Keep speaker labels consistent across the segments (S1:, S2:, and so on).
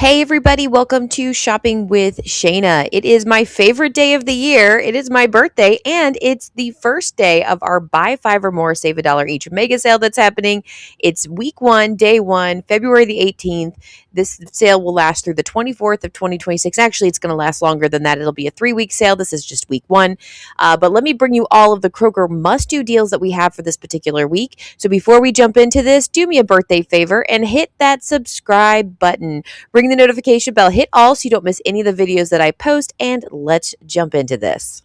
S1: Hey everybody, welcome to Shopping with Shana. It is my favorite day of the year. It is my birthday and it's the first day of our buy five or more save $1 each mega sale that's happening. It's week 1, day 1, February the 18th. This sale will last through the 24th of 2026. Actually, it's going to last longer than that. It'll be a 3-week sale. This is just week 1. But let me bring you all of the Kroger must-do deals that we have for this particular week. So before we jump into this, do me a birthday favor and hit that subscribe button. Ring the notification bell, hit all so you don't miss any of the videos that I post, and let's jump into this.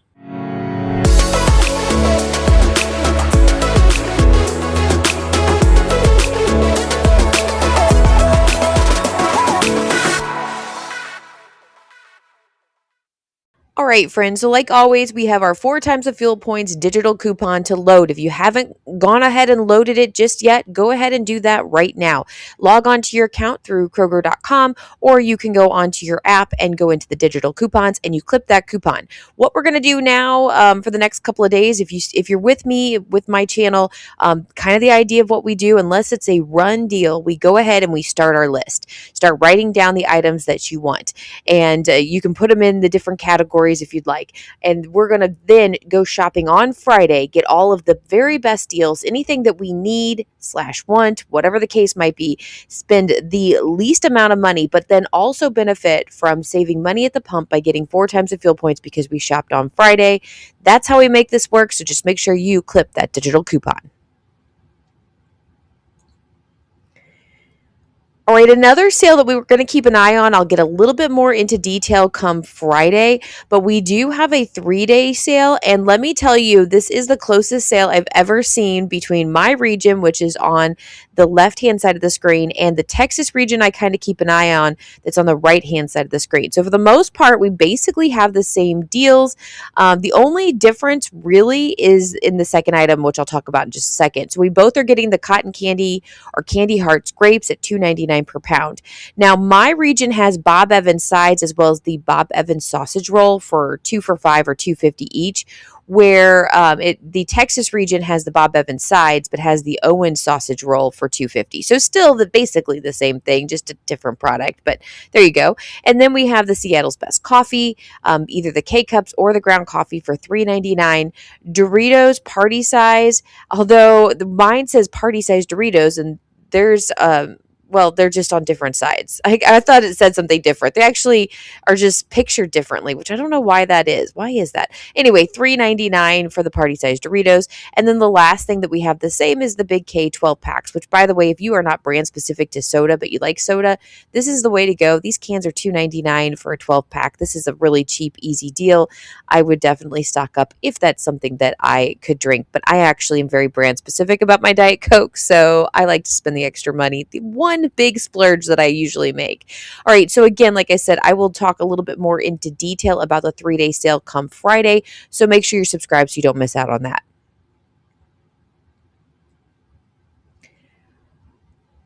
S1: All right, friends. So like always, we have our 4 times the fuel points digital coupon to load. If you haven't gone ahead and loaded it just yet, go ahead and do that right now. Log on to your account through Kroger.com, or you can go onto your app and go into the digital coupons and you clip that coupon. What we're going to do now for the next couple of days, if you're with me with my channel, kind of the idea of what we do, unless it's a run deal, we go ahead and we start our list. Start writing down the items that you want, and you can put them in the different categories if you'd like. And we're going to then go shopping on Friday, get all of the very best deals, anything that we need / want, whatever the case might be, spend the least amount of money, but then also benefit from saving money at the pump by getting 4 times the fuel points because we shopped on Friday. That's how we make this work. So just make sure you clip that digital coupon. All right, another sale that we were going to keep an eye on, I'll get a little bit more into detail come Friday, but we do have a 3-day sale. And let me tell you, this is the closest sale I've ever seen between my region, which is on the left-hand side of the screen, and the Texas region I kind of keep an eye on that's on the right-hand side of the screen. So for the most part, we basically have the same deals. The only difference really is in the second item, which I'll talk about in just a second. So we both are getting the cotton candy or Candy Hearts grapes at $2.99 per pound. Now, my region has Bob Evans sides as well as the Bob Evans sausage roll for 2 for $5 or $2.50 each, where the Texas region has the Bob Evans sides but has the Owen sausage roll for $2.50. So still basically the same thing, just a different product, but there you go. And then we have the Seattle's Best Coffee, either the K-Cups or the ground coffee for $3.99. Doritos party size, although mine says party size Doritos, and there's they're just on different sides. I thought it said something different. They actually are just pictured differently, which I don't know why that is. Why is that? Anyway, $3.99 for the party size Doritos. And then the last thing that we have the same is the Big K 12 packs, which, by the way, if you are not brand specific to soda, but you like soda, this is the way to go. These cans are $2.99 for a 12 pack. This is a really cheap, easy deal. I would definitely stock up if that's something that I could drink, but I actually am very brand specific about my Diet Coke, so I like to spend the extra money. The one big splurge that I usually make. All right, so again, like I said, I will talk a little bit more into detail about the 3-day sale come Friday, so make sure you're subscribed so you don't miss out on that.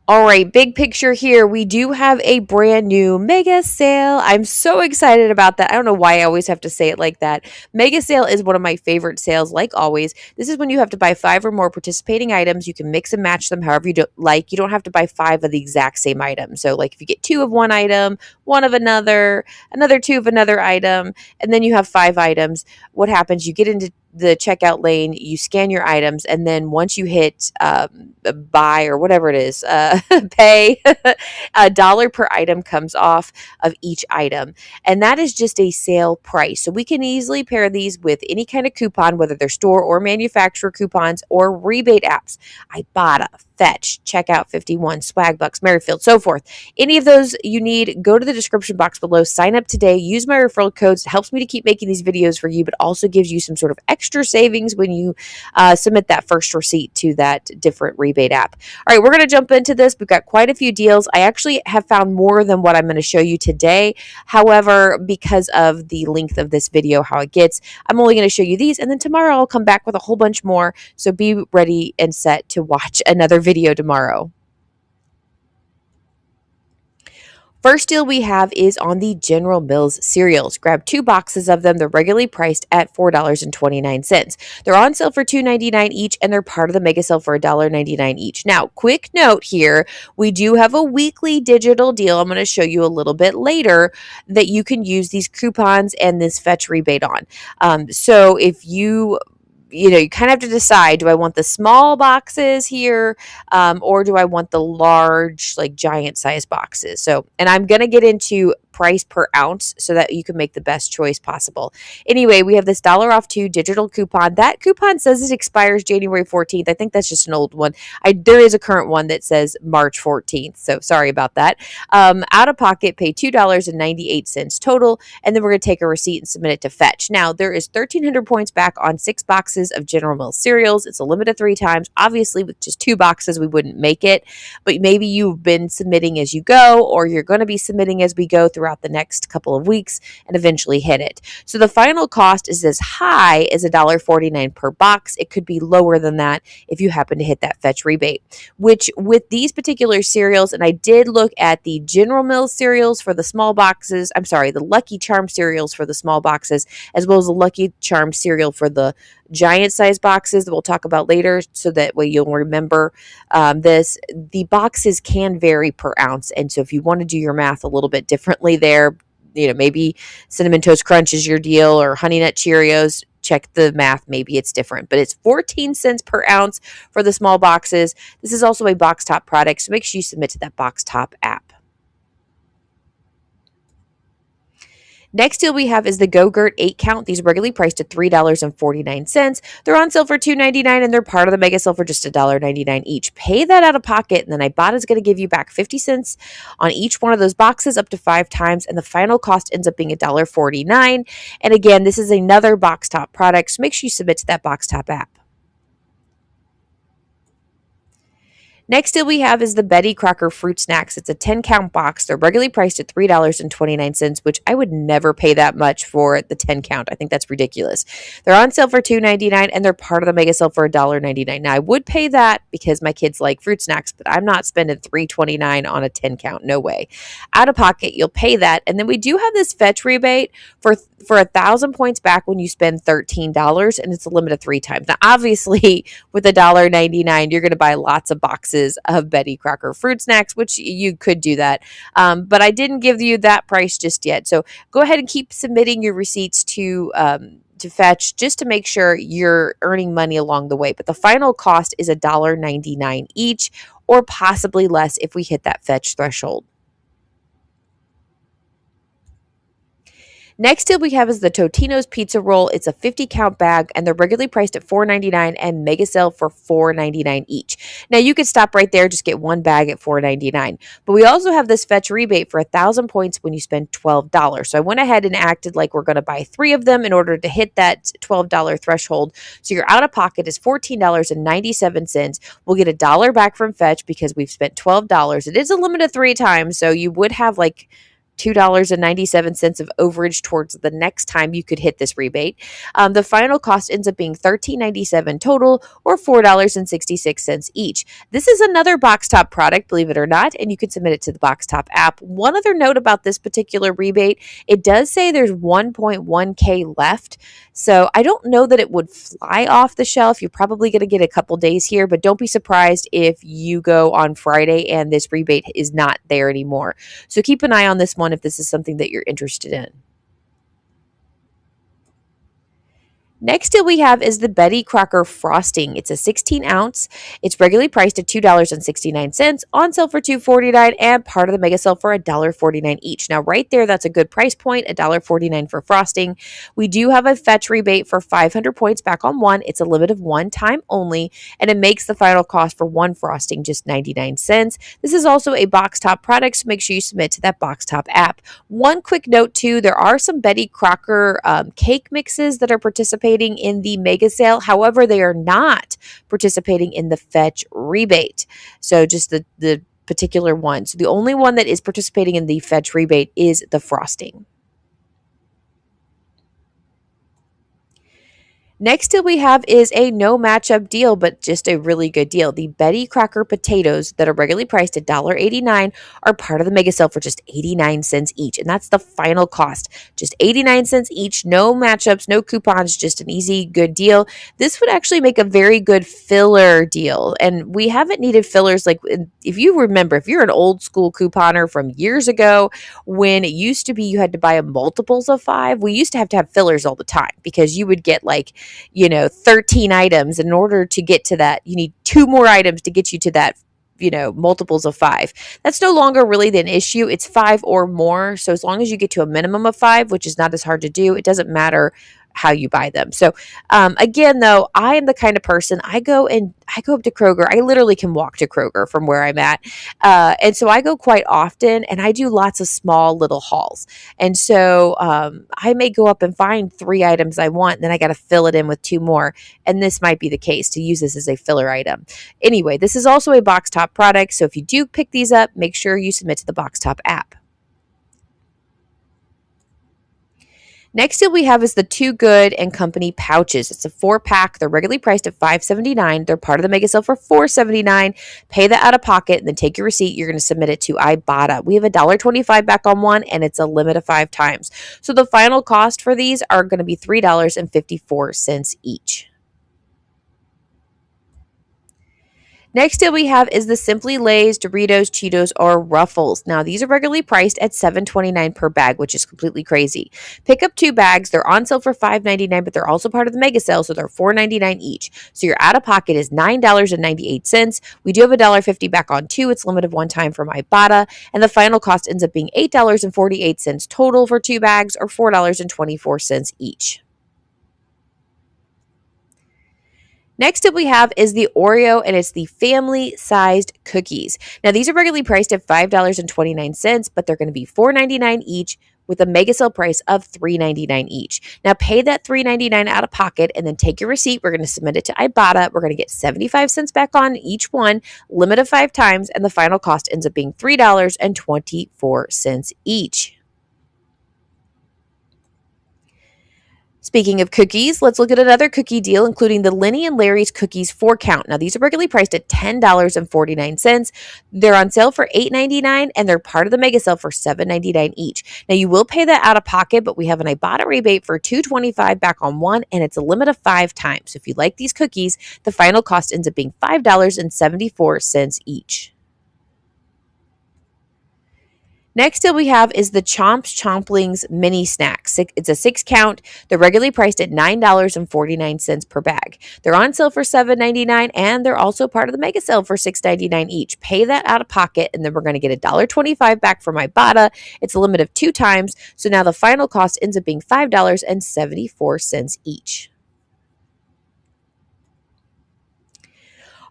S1: All right, big picture here. We do have a brand new mega sale. I'm so excited about that. I don't know why I always have to say it like that. Mega sale is one of my favorite sales, like always. This is when you have to buy 5 or more participating items. You can mix and match them however you like. You don't have to buy 5 of the exact same item. So, like if you get 2 of one item, 1 of another 2 of another item, and then you have 5 items, what happens? You get into the checkout lane, you scan your items, and then once you hit buy or whatever it is, pay, $1 per item comes off of each item. And that is just a sale price. So we can easily pair these with any kind of coupon, whether they're store or manufacturer coupons or rebate apps. Ibotta, Fetch, Checkout 51, Swagbucks, Merryfield, so forth. Any of those you need, go to the description box below, sign up today, use my referral codes. It helps me to keep making these videos for you, but also gives you some sort of extra savings when you submit that first receipt to that different rebate app. All right, we're going to jump into this. We've got quite a few deals. I actually have found more than what I'm going to show you today. However, because of the length of this video, how it gets, I'm only going to show you these, and then tomorrow I'll come back with a whole bunch more. So be ready and set to watch another video tomorrow. First deal we have is on the General Mills cereals. Grab 2 boxes of them. They're regularly priced at $4.29. They're on sale for $2.99 each, and they're part of the mega sale for $1.99 each. Now, quick note here, we do have a weekly digital deal I'm going to show you a little bit later that you can use these coupons and this fetch rebate on. So if you kind of have to decide, do I want the small boxes here, or do I want the large, like giant size boxes? So, and I'm going to get into price per ounce so that you can make the best choice possible. Anyway, we have this $1 off 2 digital coupon. That coupon says it expires January 14th. I think that's just an old one. There is a current one that says March 14th. So sorry about that. Out of pocket, pay $2.98 total, and then we're going to take a receipt and submit it to Fetch. Now, there is 1,300 points back on 6 boxes of General Mills cereals. It's a limit of 3 times. Obviously, with just 2 boxes, we wouldn't make it, but maybe you've been submitting as you go, or you're going to be submitting as we go throughout the next couple of weeks and eventually hit it. So the final cost is as high as $1.49 per box. It could be lower than that if you happen to hit that Fetch rebate, which with these particular cereals, and I did look at the General Mills cereals for the small boxes, the Lucky Charm cereals for the small boxes, as well as the Lucky Charm cereal for the giant size boxes that we'll talk about later, so that way you'll remember this. The boxes can vary per ounce, and so if you want to do your math a little bit differently there, maybe Cinnamon Toast Crunch is your deal, or Honey Nut Cheerios, check the math. Maybe it's different, but it's 14 cents per ounce for the small boxes. This is also a box top product, so make sure you submit to that box top app. Next deal we have is the Go-Gurt 8 count. These are regularly priced at $3.49. They're on sale for $2.99, and they're part of the mega sale for just $1.99 each. Pay that out of pocket, and then Ibotta is going to give you back 50 cents on each one of those boxes up to 5 times, and the final cost ends up being $1.49. And again, this is another box top product, so make sure you submit to that box top app. Next deal we have is the Betty Crocker Fruit Snacks. It's a 10-count box. They're regularly priced at $3.29, which I would never pay that much for the 10-count. I think that's ridiculous. They're on sale for $2.99, and they're part of the mega sale for $1.99. Now, I would pay that because my kids like fruit snacks, but I'm not spending $3.29 on a 10-count. No way. Out of pocket, you'll pay that. And then we do have this Fetch rebate for 1,000 points back when you spend $13, and it's a limit of 3 times. Now, obviously, with $1.99, you're going to buy lots of boxes of Betty Crocker fruit snacks, which you could do that. But I didn't give you that price just yet. So go ahead and keep submitting your receipts to Fetch, just to make sure you're earning money along the way. But the final cost is $1.99 each, or possibly less if we hit that Fetch threshold. Next deal we have is the Totino's Pizza Roll. It's a 50-count bag, and they're regularly priced at $4.99 and mega sale for $4.99 each. Now, you could stop right there, just get one bag at $4.99. But we also have this Fetch rebate for 1,000 points when you spend $12. So I went ahead and acted like we're going to buy 3 of them in order to hit that $12 threshold. So your out of pocket is $14.97. We'll get $1 back from Fetch because we've spent $12. It is a limit of 3 times, so you would have like $2.97 of overage towards the next time you could hit this rebate. The final cost ends up being $13.97 total, or $4.66 each. This is another box top product, believe it or not, and you can submit it to the box top app. One other note about this particular rebate, it does say there's 1.1K left. So I don't know that it would fly off the shelf. You're probably going to get a couple days here, but don't be surprised if you go on Friday and this rebate is not there anymore. So keep an eye on this one if this is something that you're interested in. Next deal we have is the Betty Crocker Frosting. It's a 16-ounce. It's regularly priced at $2.69, on sale for $2.49, and part of the mega sale for $1.49 each. Now, right there, that's a good price point, $1.49 for frosting. We do have a Fetch rebate for 500 points back on one. It's a limit of 1 time only, and it makes the final cost for one frosting just 99 cents. This is also a box top product, so make sure you submit to that box top app. One quick note, too, there are some Betty Crocker cake mixes that are participating in the mega sale. However, they are not participating in the Fetch rebate. So just the particular one. So the only one that is participating in the Fetch rebate is the frosting. Next deal we have is a no matchup deal, but just a really good deal. The Betty Crocker potatoes that are regularly priced at $1.89 are part of the mega sale for just 89 cents each. And that's the final cost. Just 89 cents each, no matchups, no coupons, just an easy, good deal. This would actually make a very good filler deal. And we haven't needed fillers like if you remember, if you're an old school couponer from years ago, when it used to be you had to buy a multiples of five, we used to have fillers all the time because you would get like 13 items. In order to get to that, you need two more items to get you to that, multiples of five. That's no longer really an issue. It's five or more. So as long as you get to a minimum of five, which is not as hard to do, it doesn't matter how you buy them. So again, though, I am the kind of person I go up to Kroger. I literally can walk to Kroger from where I'm at. And so I go quite often and I do lots of small little hauls. And so I may go up and find three items I want, and then I got to fill it in with two more. And this might be the case to use this as a filler item. Anyway, this is also a box top product. So if you do pick these up, make sure you submit to the box top app. Next deal we have is the Too Good and Company pouches. It's a 4-pack. They're regularly priced at $5.79. They're part of the mega sale for $4.79. Pay that out of pocket and then take your receipt. You're going to submit it to Ibotta. We have $1.25 back on one, and it's a limit of 5 times. So the final cost for these are going to be $3.54 each. Next deal we have is the Simply Lay's Doritos, Cheetos, or Ruffles. Now, these are regularly priced at $7.29 per bag, which is completely crazy. Pick up 2 bags. They're on sale for $5.99, but they're also part of the mega sale, so they're $4.99 each. So your out-of-pocket is $9.98. We do have $1.50 back on 2. It's limited one time from Ibotta, and the final cost ends up being $8.48 total for 2 bags, or $4.24 each. Next up we have is the Oreo, and it's the family-sized cookies. Now, these are regularly priced at $5.29, but they're going to be $4.99 each with a mega sale price of $3.99 each. Now, pay that $3.99 out of pocket and then take your receipt. We're going to submit it to Ibotta. We're going to get 75 cents back on each one, limit of 5 times, and the final cost ends up being $3.24 each. Speaking of cookies, let's look at another cookie deal, including the Lenny and Larry's Cookies 4-count. Now, these are regularly priced at $10.49. They're on sale for $8.99, and they're part of the mega sale for $7.99 each. Now, you will pay that out of pocket, but we have an Ibotta rebate for $2.25 back on one, and it's a limit of 5 times. So if you like these cookies, the final cost ends up being $5.74 each. Next deal we have is the Chomps Chomplings Mini Snacks. It's a 6-count. They're regularly priced at $9.49 per bag. They're on sale for $7.99, and they're also part of the mega sale for $6.99 each. Pay that out of pocket, and then we're going to get $1.25 back from Ibotta. It's a limit of 2 times, so now the final cost ends up being $5.74 each.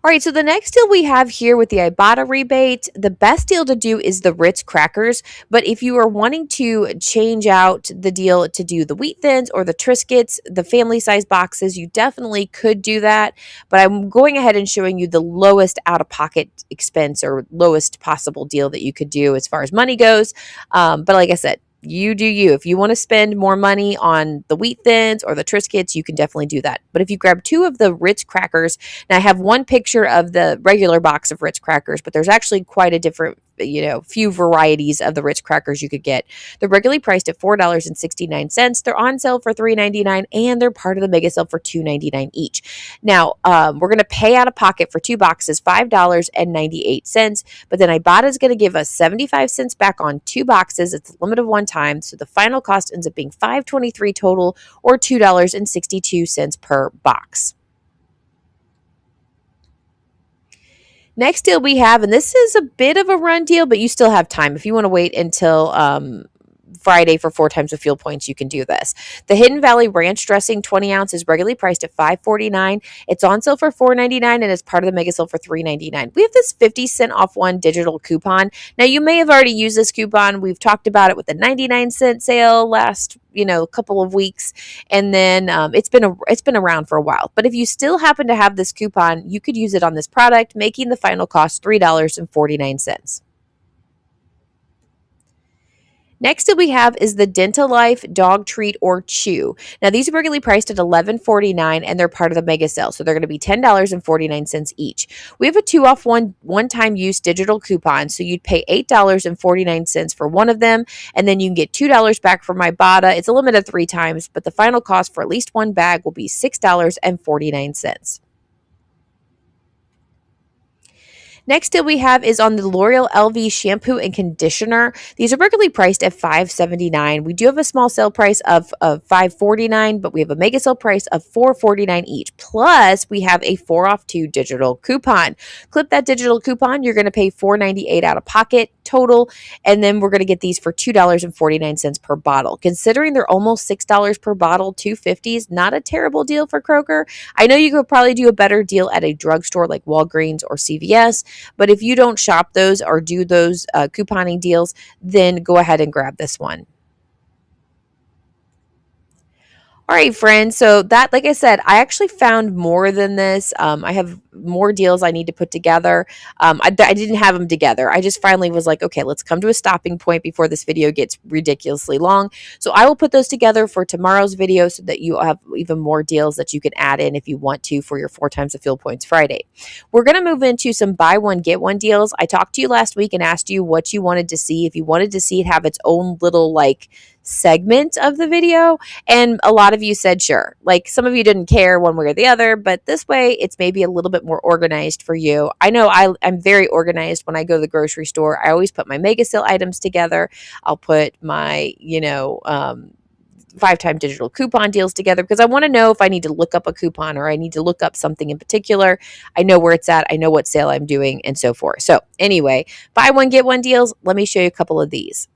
S1: All right, so the next deal we have here with the Ibotta rebate, the best deal to do is the Ritz crackers. But if you are wanting to change out the deal to do the Wheat Thins or the Triscuits, the family size boxes, you definitely could do that. But I'm going ahead and showing you the lowest out-of-pocket expense or lowest possible deal that you could do as far as money goes. But like I said, you do you. If you want to spend more money on the Wheat Thins or the Triscuits, you can definitely do that. But if you grab 2 of the Ritz crackers, now I have one picture of the regular box of Ritz crackers, but there's actually quite a different, few varieties of the Ritz crackers you could get. They're regularly priced at $4.69. They're on sale for $3.99, and they're part of the mega sale for $2.99 each. Now, we're going to pay out of pocket for 2 boxes, $5.98, but then Ibotta is going to give us 75 cents back on 2 boxes. It's a limit of 1 time, so the final cost ends up being $5.23 total, or $2.62 per box. Next deal we have, and this is a bit of a run deal, but you still have time. If you want to wait until Friday for 4 times the fuel points, you can do this. The Hidden Valley Ranch Dressing 20 ounce is regularly priced at $5.49. It's on sale for $4.99 and is part of the mega sale for $3.99. We have this 50-cent off one digital coupon. Now, you may have already used this coupon. We've talked about it with the 99-cent sale last couple of weeks, and then it's been around for a while. But if you still happen to have this coupon, you could use it on this product, making the final cost $3.49. Next that we have is the Dental Life Dog Treat or Chew. Now these are regularly priced at $11.49 and they're part of the mega sale. So they're going to be $10.49 each. We have a 2-off one-time use digital coupon. So you'd pay $8.49 for one of them, and then you can get $2 back from Ibotta. It's a limit of 3 times, but the final cost for at least one bag will be $6.49. Next deal we have is on the L'Oreal LV shampoo and conditioner. These are regularly priced at $5.79. We do have a small sale price of $5.49, but we have a mega sale price of $4.49 each. Plus, we have a 4-off 2 digital coupon. Clip that digital coupon, you're going to pay $4.98 out of pocket total, and then we're going to get these for $2.49 per bottle. Considering they're almost $6 per bottle, $2.50 is not a terrible deal for Kroger. I know you could probably do a better deal at a drugstore like Walgreens or CVS, but if you don't shop those or do those couponing deals, then go ahead and grab this one. All right, friends. So that, like I said, I actually found more than this. I have more deals I need to put together. I didn't have them together. I just finally was like, okay, let's come to a stopping point before this video gets ridiculously long. So I will put those together for tomorrow's video so that you have even more deals that you can add in if you want to for your 4 times the fuel points Friday. We're going to move into some buy one, get one deals. I talked to you last week and asked you what you wanted to see. If you wanted to see it have its own little segment of the video, and a lot of you said sure. Like some of you didn't care one way or the other, but this way it's maybe a little bit more organized for you. I know I'm very organized when I go to the grocery store. I always put my mega sale items together. I'll put my 5-time digital coupon deals together because I want to know if I need to look up a coupon or I need to look up something in particular. I know where it's at. I know what sale I'm doing and so forth. So anyway, buy one, get one deals. Let me show you a couple of these.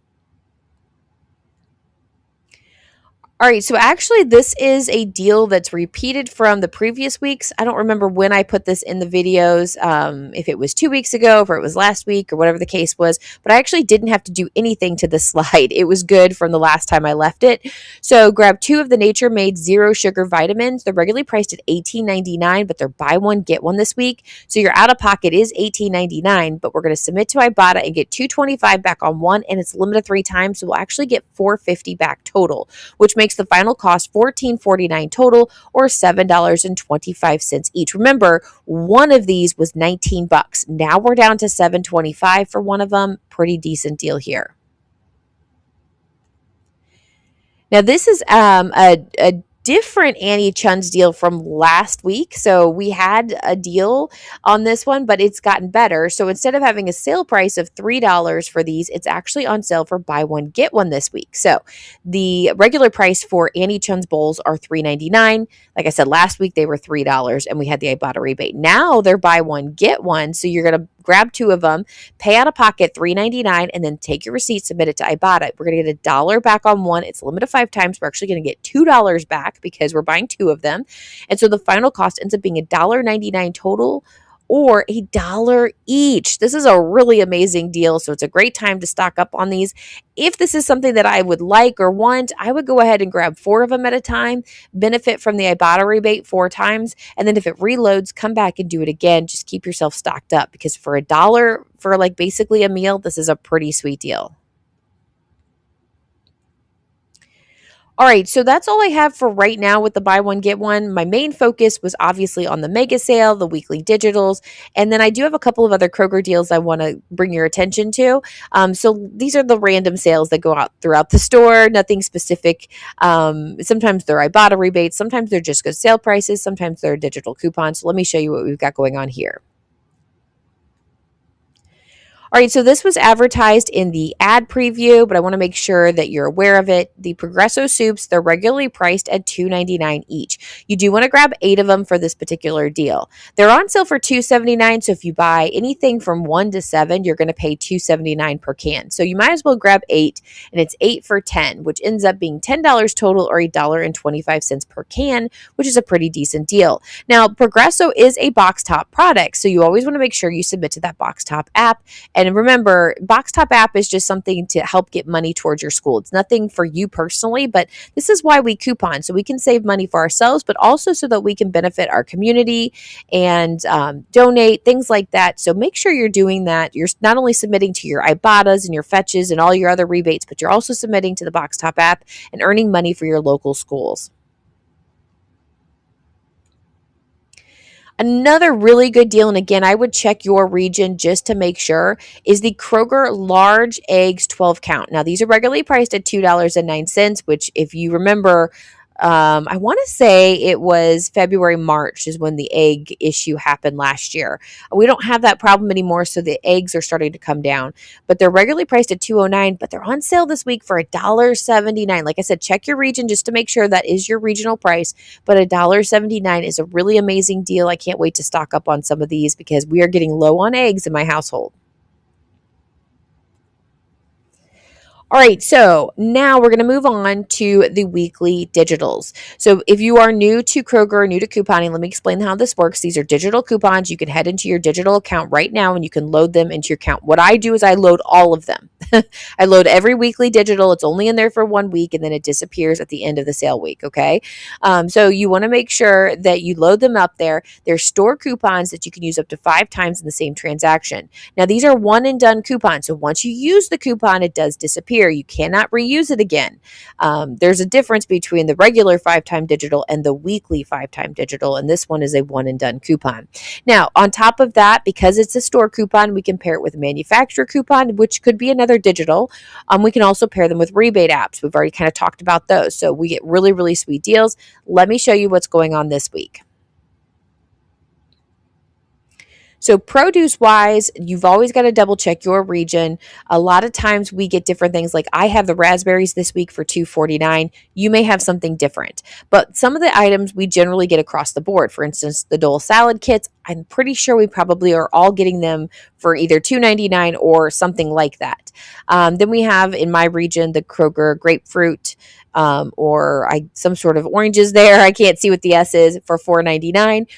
S1: All right, so actually this is a deal that's repeated from the previous weeks. I don't remember when I put this in the videos, if it was 2 weeks ago, if it was last week, or whatever the case was, but I actually didn't have to do anything to this slide. It was good from the last time I left it. So grab 2 of the Nature Made Zero Sugar vitamins. They're regularly priced at $18.99, but they're buy one, get one this week. So your out-of-pocket is $18.99, but we're going to submit to Ibotta and get $2.25 back on one, and it's limited 3 times, so we'll actually get $4.50 back total, which makes the final cost $14.49 total, or $7.25 each. Remember, one of these was $19. Now we're down to $7.25 for one of them. Pretty decent deal here. Now this is a different Annie Chun's deal from last week. So we had a deal on this one, but it's gotten better. So instead of having a sale price of $3 for these, it's actually on sale for buy one, get one this week. So the regular price for Annie Chun's bowls are $3.99. Like I said, last week they were $3 and we had the Ibotta rebate. Now they're buy one, get one. So you're going to grab 2 of them, pay out of pocket $3.99, and then take your receipt, submit it to Ibotta. We're going to get $1 back on one. It's limited 5 times. We're actually going to get $2 back because we're buying 2 of them. And so the final cost ends up being $1.99 total, or $1 each. This is a really amazing deal. So it's a great time to stock up on these. If this is something that I would like or want, I would go ahead and grab 4 of them at a time, benefit from the Ibotta rebate 4 times. And then if it reloads, come back and do it again. Just keep yourself stocked up because for $1 for basically a meal, this is a pretty sweet deal. All right, so that's all I have for right now with the buy one, get one. My main focus was obviously on the mega sale, the weekly digitals, and then I do have a couple of other Kroger deals I want to bring your attention to. So these are the random sales that go out throughout the store, nothing specific. Sometimes they're Ibotta rebates, sometimes they're just good sale prices, sometimes they're digital coupons. So let me show you what we've got going on here. All right, so this was advertised in the ad preview, but I want to make sure that you're aware of it. The Progresso soups, they're regularly priced at $2.99 each. You do want to grab 8 of them for this particular deal. They're on sale for $2.79, so if you buy anything from 1 to 7, you're going to pay $2.79 per can. So you might as well grab 8, and it's 8 for 10, which ends up being $10 total, or $1.25 per can, which is a pretty decent deal. Now, Progresso is a box top product, so you always want to make sure you submit to that box top app. And And remember, Box Top app is just something to help get money towards your school. It's nothing for you personally, but this is why we coupon, so we can save money for ourselves, but also so that we can benefit our community and donate, things like that. So make sure you're doing that. You're not only submitting to your Ibotta's and your Fetches and all your other rebates, but you're also submitting to the Box Top app and earning money for your local schools. Another really good deal, and again, I would check your region just to make sure, is the Kroger large eggs 12 count. Now, these are regularly priced at $2.09, which, if you remember, I want to say it was February, March is when the egg issue happened last year. We don't have that problem anymore, so the eggs are starting to come down. But they're regularly priced at $2.09, but they're on sale this week for $1.79. Like I said, check your region just to make sure that is your regional price. But $1.79 is a really amazing deal. I can't wait to stock up on some of these because we are getting low on eggs in my household. All right, so now we're going to move on to the weekly digitals. So if you are new to Kroger, new to couponing, let me explain how this works. These are digital coupons. You can head into your digital account right now and you can load them into your account. What I do is I load all of them. I load every weekly digital. It's only in there for 1 week and then it disappears at the end of the sale week, okay? So you want to make sure that you load them up there. They're store coupons that you can use up to 5 times in the same transaction. Now, these are one and done coupons. So once you use the coupon, it does disappear. You cannot reuse it again. There's a difference between the regular 5-time digital and the weekly 5-time digital, and this one is a one and done coupon. Now, on top of that, because it's a store coupon, we can pair it with a manufacturer coupon, which could be another digital. We can also pair them with rebate apps. We've already kind of talked about those. So we get really, really sweet deals. Let me show you what's going on this week. So produce wise, you've always got to double check your region. A lot of times we get different things. Like I have the raspberries this week for $2.49. You may have something different, but some of the items we generally get across the board. For instance, the Dole salad kits, I'm pretty sure we probably are all getting them for either $2.99 or something like that. Then we have in my region the Kroger grapefruit or some sort of oranges there. I can't see what the S is for $4.99.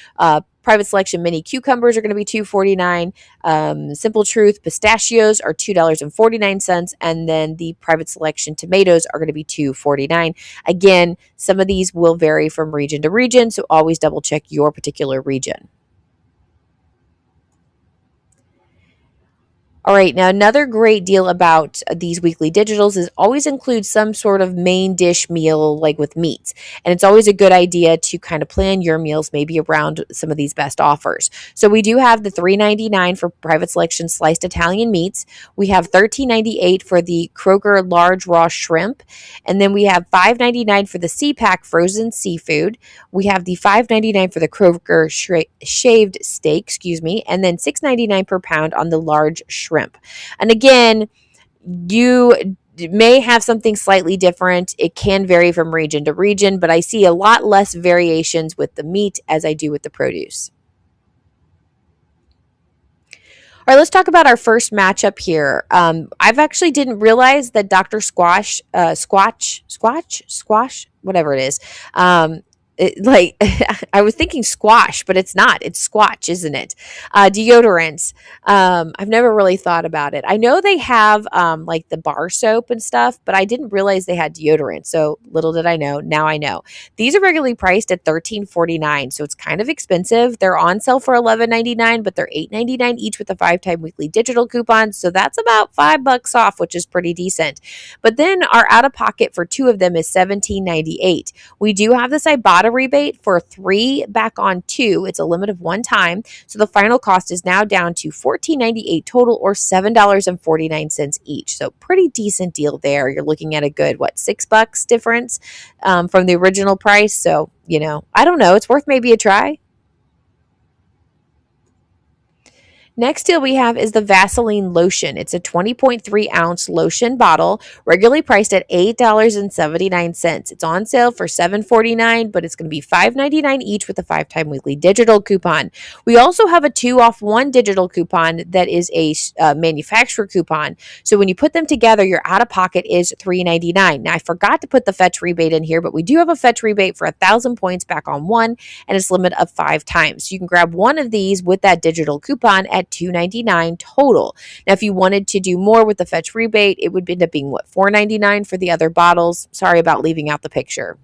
S1: Private Selection mini cucumbers are going to be $2.49. Simple Truth pistachios are $2.49. And then the Private Selection tomatoes are going to be $2.49. Again, some of these will vary from region to region, so always double check your particular region. All right, now another great deal about these weekly digitals is always include some sort of main dish meal like with meats. And it's always a good idea to kind of plan your meals maybe around some of these best offers. So we do have the $3.99 for Private Selection sliced Italian meats. We have $13.98 for the Kroger large raw shrimp. And then we have $5.99 for the C-Pack frozen seafood. We have the $5.99 for the Kroger shaved steak, and then $6.99 per pound on the large shrimp. And again, you may have something slightly different. It can vary from region to region, but I see a lot less variations with the meat as I do with the produce. All right, let's talk about our first matchup here. I've actually didn't realize that Dr. Squash, whatever it is, I was thinking squash, but it's not. It's Squatch, isn't it? Deodorants. I've never really thought about it. I know they have like the bar soap and stuff, but I didn't realize they had deodorant. So little did I know. Now I know. These are regularly priced at $13.49, so it's kind of expensive. They're on sale for $11.99, but they're $8.99 each with a 5-time weekly digital coupon. So that's about $5 off, which is pretty decent. But then our out of pocket for 2 of them is $17.98. We do have this Ibotta rebate for 3 back on 2. It's a limit of 1 time. So the final cost is now down to $14.98 total or $7.49 each. So pretty decent deal there. You're looking at a good, $6 difference from the original price. So, I don't know. It's worth maybe a try. Next deal we have is the Vaseline lotion. It's a 20.3 ounce lotion bottle, regularly priced at $8.79. It's on sale for $7.49, but it's going to be $5.99 each with a 5-time weekly digital coupon. We also have a 2-off-1 digital coupon that is a manufacturer coupon. So when you put them together, your out-of-pocket is $3.99. Now, I forgot to put the fetch rebate in here, but we do have a fetch rebate for 1,000 points back on 1, and it's a limit of 5 times. So you can grab one of these with that digital coupon at at $2.99 total. Now, if you wanted to do more with the fetch rebate, it would end up being what, $4.99 for the other bottles. Sorry about leaving out the picture.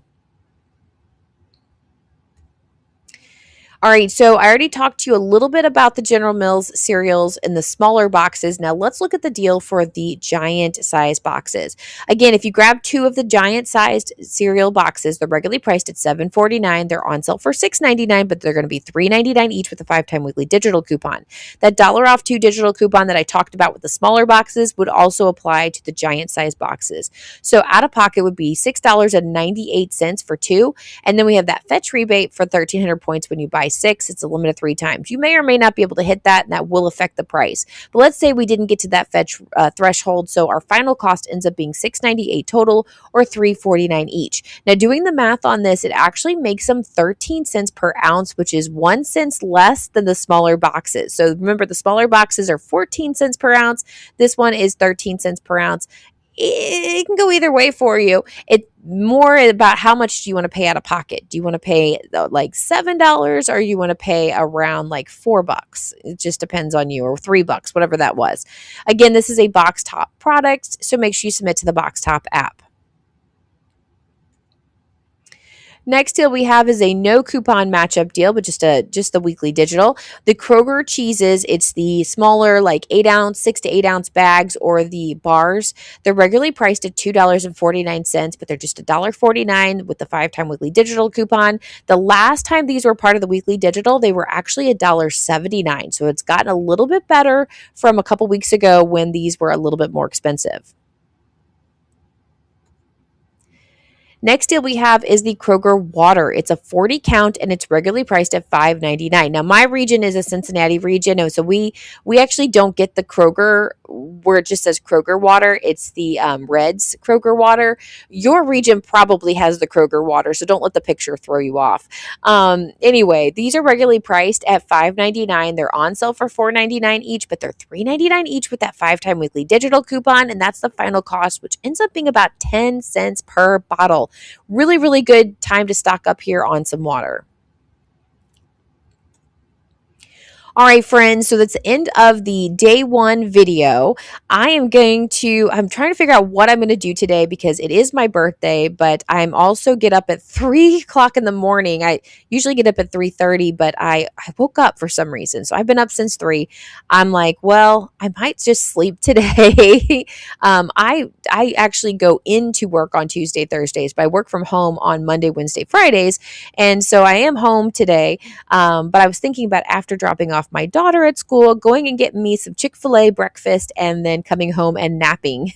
S1: All right, so I already talked to you a little bit about the General Mills cereals in the smaller boxes. Now let's look at the deal for the giant size boxes. Again, if you grab 2 of the giant sized cereal boxes, they're regularly priced at $7.49. They're on sale for $6.99, but they're going to be $3.99 each with a 5-time weekly digital coupon. That dollar off 2 digital coupon that I talked about with the smaller boxes would also apply to the giant size boxes. So out of pocket would be $6.98 for 2, and then we have that fetch rebate for 1,300 points when you buy 6. It's a limit of 3 times. You may or may not be able to hit that, and that will affect the price. But let's say we didn't get to that fetch threshold, so our final cost ends up being $6.98 total, or $3.49 each. Now, doing the math on this, it actually makes them 13 cents per ounce, which is 1 cent less than the smaller boxes. So remember, the smaller boxes are 14 cents per ounce. This one is 13 cents per ounce. It can go either way for you. It's more about how much do you want to pay out of pocket. Do you want to pay like $7, or you want to pay around like $4? It just depends on you, or $3, whatever that was. Again, this is a Box Top product, so make sure you submit to the Box Top app. Next deal we have is a no coupon matchup deal, but just the weekly digital. The Kroger cheeses, it's the smaller, like 8-ounce, 6 to 8-ounce bags, or the bars. They're regularly priced at $2.49, but they're just $1.49 with the 5-time weekly digital coupon. The last time these were part of the weekly digital, they were actually $1.79. So it's gotten a little bit better from a couple weeks ago when these were a little bit more expensive. Next deal we have is the Kroger water. It's a 40 count, and it's regularly priced at $5.99. Now, my region is a Cincinnati region, and so we actually don't get the Kroger where it just says Kroger water. It's the Red's Kroger water. Your region probably has the Kroger water, so don't let the picture throw you off. Anyway, these are regularly priced at $5.99. They're on sale for $4.99 each, but they're $3.99 each with that 5-time weekly digital coupon, and that's the final cost, which ends up being about 10 cents per bottle. Really, really good time to stock up here on some water. All right, friends, so that's the end of the day 1 video. I'm trying to figure out what I'm going to do today because it is my birthday, but I'm also get up at 3 o'clock in the morning. I usually get up at 3:30, but I woke up for some reason. So I've been up since 3. I'm like, well, I might just sleep today. I actually go into work on Tuesday, Thursdays, but I work from home on Monday, Wednesday, Fridays. And so I am home today. But I was thinking about after dropping off my daughter at school, going and getting me some Chick-fil-A breakfast, and then coming home and napping.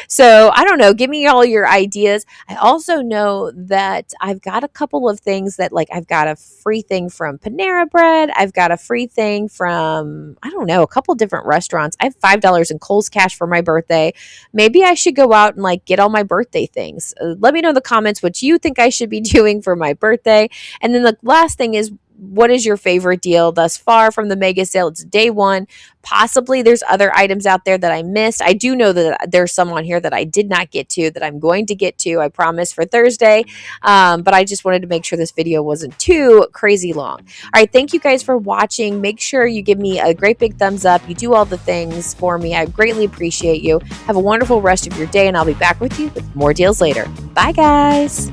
S1: So I don't know, give me all your ideas. I also know that I've got a couple of things that, like, I've got a free thing from Panera Bread. I've got a free thing from, I don't know, a couple different restaurants. I have $5 in Kohl's Cash for my birthday. Maybe I should go out and like get all my birthday things. Let me know in the comments what you think I should be doing for my birthday. And then the last thing is, what is your favorite deal thus far from the mega sale? It's day 1. Possibly there's other items out there that I missed. I do know that there's some on here that I did not get to that I'm going to get to, I promise, for Thursday. But I just wanted to make sure this video wasn't too crazy long. All right, thank you guys for watching. Make sure you give me a great big thumbs up. You do all the things for me. I greatly appreciate you. Have a wonderful rest of your day, and I'll be back with you with more deals later. Bye, guys.